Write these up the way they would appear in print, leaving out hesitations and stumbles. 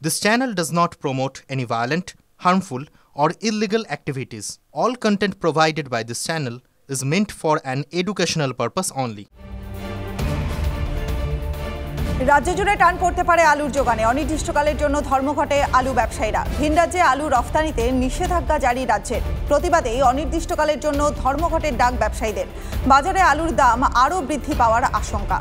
This channel does not promote any violent, harmful, or illegal activities. All content provided by this channel is meant for an educational purpose only. রাজ্য জুড়ে টান পড়তে পারে আলুর যোগানে। অনির্দিষ্টকালের জন্য ধর্মঘটে আলু ব্যবসায়ীরা। ভিন রাজ্যে আলু রফতানিতে নিষেধাজ্ঞা জারি রাজ্যের। প্রতিবাদে অনির্দিষ্টকালের জন্য ধর্মঘটের ডাক ব্যবসায়ীদের। বাজারে আলুর দাম আরও বৃদ্ধি পাওয়ার আশঙ্কা।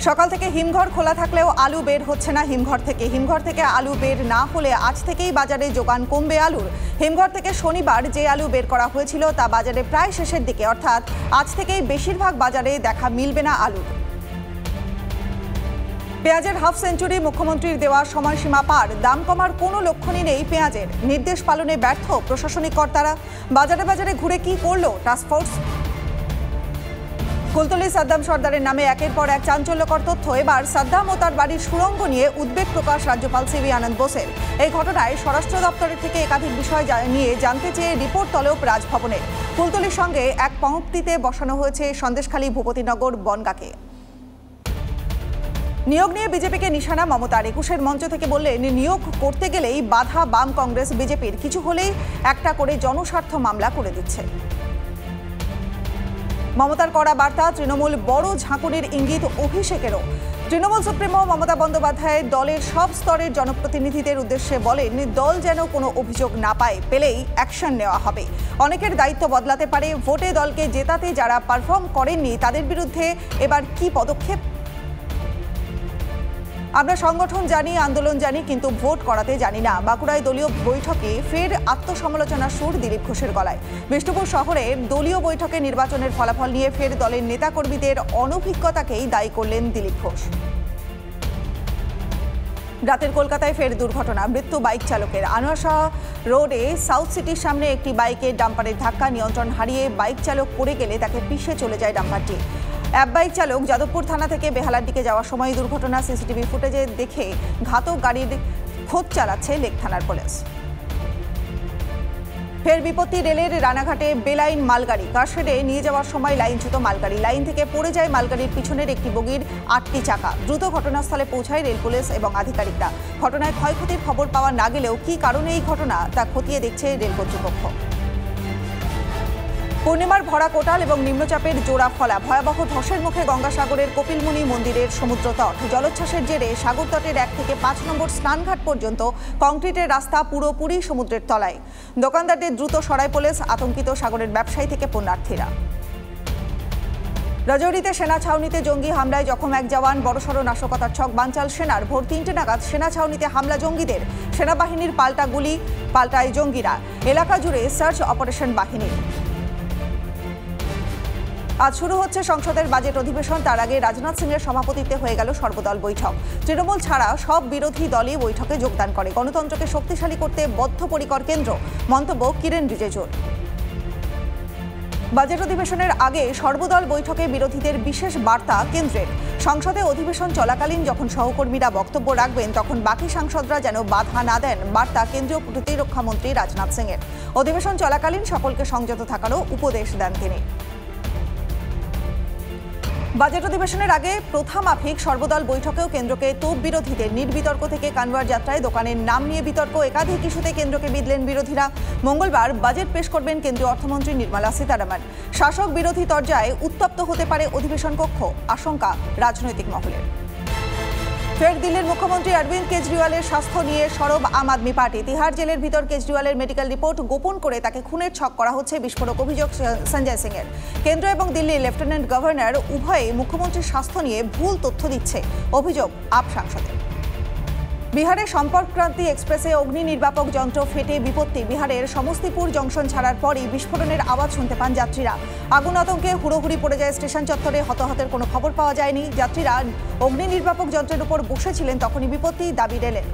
সকাল থেকে হিমঘর খোলা থাকলেও আলু বের হচ্ছে না হিমঘর থেকে আলু বের না হলে আজ থেকেই বাজারে যোগান কমবে আলুর। হিমঘর থেকে শনিবার যে আলু বের করা হয়েছিল তা বাজারে প্রায় শেষের দিকে, অর্থাৎ আজ থেকেই বেশিরভাগ বাজারে দেখা মিলবে না আলুর। পেঁয়াজের হাফ সেঞ্চুরি, মুখ্যমন্ত্রীর দেওয়া সময়সীমা পার, দাম কমার কোনো লক্ষণই নেই পেঁয়াজের। নির্দেশ পালনে ব্যর্থ প্রশাসনিক কর্তারা। বাজারে বাজারে ঘুরে কি করল টাস্কফোর্স? কুলতলি সাদ্দাম সর্দারের নামে একের পর এক চাঞ্চল্যকর তথ্য। এবার সাদ্দাম ও তার বাড়ির সুড়ঙ্গ নিয়ে উদ্বেগ প্রকাশ রাজ্যপাল সিভি আনন্দ বোসের। এই ঘটনায় স্বরাষ্ট্র দপ্তরের থেকে একাধিক বিষয় নিয়ে জানতে চেয়ে রিপোর্ট তলব রাজভবনের। কুলতলির সঙ্গে এক পংক্তিতে বসানো হয়েছে সন্দেশখালী, ভূপতিনগর, বনগাঁকে। নিয়োগ নিয়ে বিজেপিকে নিশানা মমতার। ২১-এর মঞ্চ থেকে বললেন, নিয়োগ করতে গেলেই বাধা বাম, কংগ্রেস, বিজেপির। কিছু হলেই একটা করে জনস্বার্থ মামলা করে দিচ্ছে। মমতার কড়া বার্তা, তৃণমূল বড় ঝাঁকুনির ইঙ্গিত অভিষেকেরও। তৃণমূল সুপ্রিমো মমতা বন্দ্যোপাধ্যায় দলের সব স্তরের জনপ্রতিনিধিদের উদ্দেশ্যে বলেন, দল যেন কোনো অভিযোগ না পায়, পেলেই অ্যাকশন নেওয়া হবে। অনেকের দায়িত্ব বদলাতে পারে। ভোটে দলকে জেতাতে যারা পারফর্ম করেননি তাদের বিরুদ্ধে এবার কি পদক্ষেপ? আমরা সংগঠন জানি, আন্দোলন জানি, কিন্তু ভোট করাতে জানি না। বাঁকুড়ায় দলীয় বৈঠকে ফের আত্মসমালোচনার সুর দিলীপ ঘোষের গলায়। বিষ্ণুপুর শহরে দলীয় বৈঠকে নির্বাচনের ফলাফল নিয়ে ফের দলের নেতাকর্মীদের অনভিজ্ঞতাকেই দায়ী করলেন দিলীপ ঘোষ। রাতের কলকাতায় ফের দুর্ঘটনা, মৃত্যু বাইক চালকের। আনোয়ার শাহ রোডে সাউথ সিটির সামনে একটি বাইকে ডাম্পারের ধাক্কা, নিয়ন্ত্রণ হারিয়ে বাইক চালক পড়ে গেলে তাকে পিষে চলে যায় ডাম্পারটি। অ্যাপ বাইক চালক যাদবপুর থানা থেকে বেহালার দিকে যাওয়ার সময় দুর্ঘটনা। সিসিটিভি ফুটেজে দেখে ঘাতক গাড়ির খোঁজ চালাচ্ছে লেক থানার পুলিশ। ফের বিপত্তি রেলের রানাঘাটে বেলাইন মালগাড়ি। কারশেডে নিয়ে যাওয়ার সময় লাইনচ্যুত মালগাড়ি। লাইন থেকে পড়ে যায় মালগাড়ির পিছনের একটি বগির ৮টি চাকা। দ্রুত ঘটনাস্থলে পৌঁছায় রেল পুলিশ এবং আধিকারিকরা। ঘটনায় ক্ষয়ক্ষতির খবর পাওয়া না গেলেও কী কারণে এই ঘটনা তা খতিয়ে দেখছে রেল কর্তৃপক্ষ। পূর্ণিমার ভরা কোটাল এবং নিম্নচাপের জোড়া ফলা। ভয়াবহ ধসের মুখে গঙ্গাসাগরের কপিলমুনি মন্দিরের সমুদ্রতট। জলোচ্ছ্বাসের জেরে সাগরতটের ১ থেকে ৫ নম্বর স্নানঘাট পর্যন্ত কংক্রিটের রাস্তা পুরোপুরি সমুদ্রের তলায়। দোকানদারদের দ্রুত সরায় পুলিশ। আতঙ্কিত সাগরের ব্যবসায়ী থেকে পণ্যার্থীরা। রাজৌরিতে সেনা ছাউনিতে জঙ্গি হামলায় জখম এক জওয়ান। বড়সড় নাশকতার ছক বানচাল সেনার। ভোর ৩টে নাগাদ সেনা ছাউনিতে হামলা জঙ্গিদের। সেনাবাহিনীর পাল্টা গুলি, পাল্টায় জঙ্গিরা। এলাকা জুড়ে সার্চ অপারেশন বাহিনীর। আজ শুরু হচ্ছে সংসদের বাজেট অধিবেশন। তার আগে রাজনাথ সিংয়ের সভাপতিত্বে হয়ে গেল সর্বদল বৈঠক। তৃণমূল ছাড়া সব বিরোধী দলই বৈঠকে যোগদান করে। গণতন্ত্রকে শক্তিশালী করতে বদ্ধপরিকর কেন্দ্র, মন্তব্য কিরেন রিজিজুর। বাজেট অধিবেশনের আগে সর্বদল বৈঠকে বিরোধীদের বিশেষ বার্তা কেন্দ্রের। সংসদে অধিবেশন চলাকালীন যখন সহকর্মীরা বক্তব্য রাখবেন তখন বাকি সাংসদরা যেন বাধা না দেন, বার্তা কেন্দ্রীয় প্রতিরক্ষামন্ত্রী রাজনাথ সিংয়ের। অধিবেশন চলাকালীন সকলকে সংযত থাকারও উপদেশ দেন তিনি। বাজেট অধিবেশনের আগে প্রথামাফিক সর্বদল বৈঠকেও কেন্দ্রকে তোপ বিরোধীদের। নির্বিতর্ক থেকে কানওয়ার যাত্রায় দোকানের নাম নিয়ে বিতর্ক। একাধিক ইস্যুতে কেন্দ্রকে বিঁধলেন বিরোধীরা। মঙ্গলবার বাজেট পেশ করবেন কেন্দ্রীয় অর্থমন্ত্রী নির্মলা সীতারামন। শাসক বিরোধী তরজায় উত্তপ্ত হতে পারে অধিবেশন কক্ষ, আশঙ্কা রাজনৈতিক মহলের। ফের দিল্লির মুখ্যমন্ত্রী অরবিন্দ কেজরিওয়ালের স্বাস্থ্য নিয়ে সরব আম আদমি পার্টি। তিহার জেলের ভিতর কেজরিওয়ালের মেডিকেল রিপোর্ট গোপন করে তাকে খুনের ছক করা হচ্ছে, বিস্ফোরক অভিযোগ সঞ্জয় সিংয়ের। কেন্দ্র এবং দিল্লির লেফটেন্যান্ট গভর্নর উভয়ে মুখ্যমন্ত্রীর স্বাস্থ্য নিয়ে ভুল তথ্য দিচ্ছে, অভিযোগ আপ সাংসদের। বিহারে সম্পর্কক্রান্তি এক্সপ্রেসে অগ্নি নির্বাপক যন্ত্র ফেটে বিপত্তি। বিহারের সমস্তিপুর জংশন ছাড়ার পরই বিস্ফোরণের আওয়াজ শুনতে পান যাত্রীরা। আগুন আতঙ্কে হুড়োহুড়ি পড়ে যায় স্টেশন চত্বরে। হতাহতের কোনো খবর পাওয়া যায়নি। যাত্রীরা অগ্নি নির্বাপক যন্ত্রের উপর বসেছিলেন, তখনই বিপত্তি, দাবি রেলের।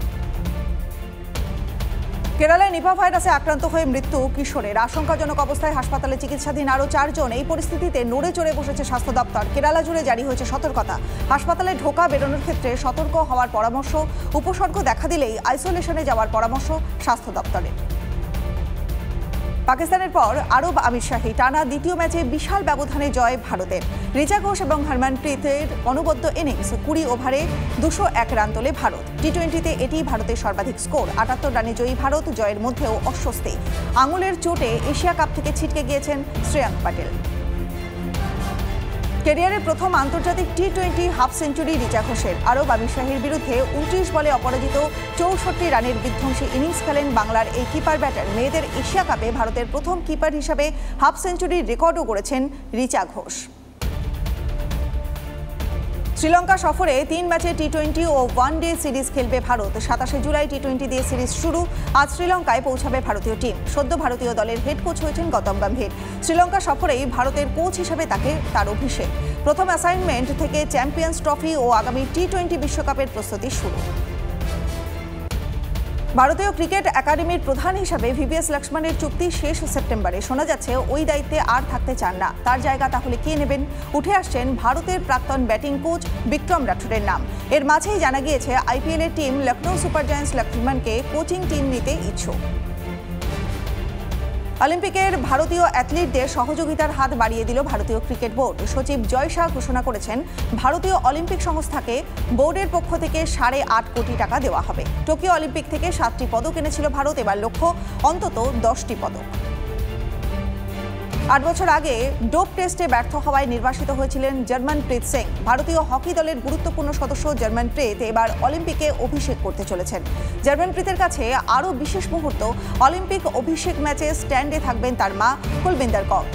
কেরালায় নিপা ভাইরাসে আক্রান্ত হয়ে মৃত্যু কিশোরের। আশঙ্কাজনক অবস্থায় হাসপাতালে চিকিৎসাধীন আরও ৪ জন। এই পরিস্থিতিতে নড়ে চড়ে বসেছে স্বাস্থ্য দপ্তর। কেরালা জুড়ে জারি হয়েছে সতর্কতা। হাসপাতালে ঢোকা বেরোনোর ক্ষেত্রে সতর্ক হওয়ার পরামর্শ। উপসর্গ দেখা দিলেই আইসোলেশনে যাওয়ার পরামর্শ স্বাস্থ্য দপ্তরের। পাকিস্তানের পর আরব আমির শাহী টানা দ্বিতীয় ম্যাচে বিশাল ব্যবধানে জয় ভারতের। রিচা ঘোষ এবং হরমনপ্রীতের অনবদ্য ইনিংস 20 ওভারে 201 রান তোলে ভারত। টি-20তে এটি ভারতের সর্বাধিক স্কোর। 78 রানে জয়ী ভারত। জয়ের মধ্যেও অস্বস্তি। আঙুলের চোটে এশিয়া কাপ থেকে ছিটকে গিয়েছেন শ্রেয়াঙ্ক প্যাটেল। ক্যারিয়ারের প্রথম আন্তর্জাতিক টি-20 হাফ সেঞ্চুরি রিচা ঘোষের। আরব আমির শাহীর বিরুদ্ধে 29 বলে অপরাজিত 64 রানের বিধ্বংসী ইনিংস খেলেন বাংলার এই কিপার ব্যাটার। মেয়েদের এশিয়া কাপে ভারতের প্রথম কিপার হিসাবে হাফ সেঞ্চুরির রেকর্ডও গড়েছেন রিচা ঘোষ। শ্রীলঙ্কা সফরে 3 ম্যাচে টি-20 ও ওয়ানডে সিরিজ খেলবে ভারত। 27 জুলাই টি-20 দিয়ে সিরিজ শুরু। আজ শ্রীলঙ্কায় পৌঁছাবে ভারতীয় টিম। সদ্য ভারতীয় দলের হেড কোচ হয়েছেন গৌতম গম্ভীর। শ্রীলঙ্কা সফরেই ভারতের কোচ হিসেবে তার অভিষেক। প্রথম অ্যাসাইনমেন্ট থেকে চ্যাম্পিয়ন্স ট্রফি ও আগামী টি-20 বিশ্বকাপের প্রস্তুতি শুরু। ভারতীয় ক্রিকেট একাডেমির প্রধান হিসাবে ভিভিএস লক্ষ্মণের চুক্তি শেষ সেপ্টেম্বরে। শোনা যাচ্ছে ওই দায়িত্বে আর থাকতে চান না। তার জায়গা তাহলে কে নেবেন? উঠে আসছেন ভারতের প্রাক্তন ব্যাটিং কোচ বিক্রম রাঠোরের নাম। এর মাঝেই জানা গিয়েছে আইপিএলের টিম লখনৌ সুপার জায়ান্টস লক্ষ্মণকে কোচিং টিম নিতে ইচ্ছুক। অলিম্পিকের ভারতীয় অ্যাথলিটদের সহযোগিতার হাত বাড়িয়ে দিল ভারতীয় ক্রিকেট বোর্ড। সচিব জয় শাহ ঘোষণা করেছেন ভারতীয় অলিম্পিক সংস্থাকে বোর্ডের পক্ষ থেকে 8.5 কোটি টাকা দেওয়া হবে। টোকিও অলিম্পিক থেকে 7টি পদক এনেছিল ভারত। এবার লক্ষ্য অন্তত 10টি পদক। 8 বছর আগে ডোপ টেস্টে ব্যর্থ হওয়ায় নির্বাসিত হয়েছিলেন হরমনপ্রীত সিং। ভারতীয় হকি দলের গুরুত্বপূর্ণ সদস্য হরমনপ্রীত এবার অলিম্পিকে অভিষেক করতে চলেছেন। হরমনপ্রীতের কাছে আরও বিশেষ মুহূর্ত, অলিম্পিক অভিষেক ম্যাচে স্ট্যান্ডে থাকবেন তার মা কুলবিন্দর কৌর।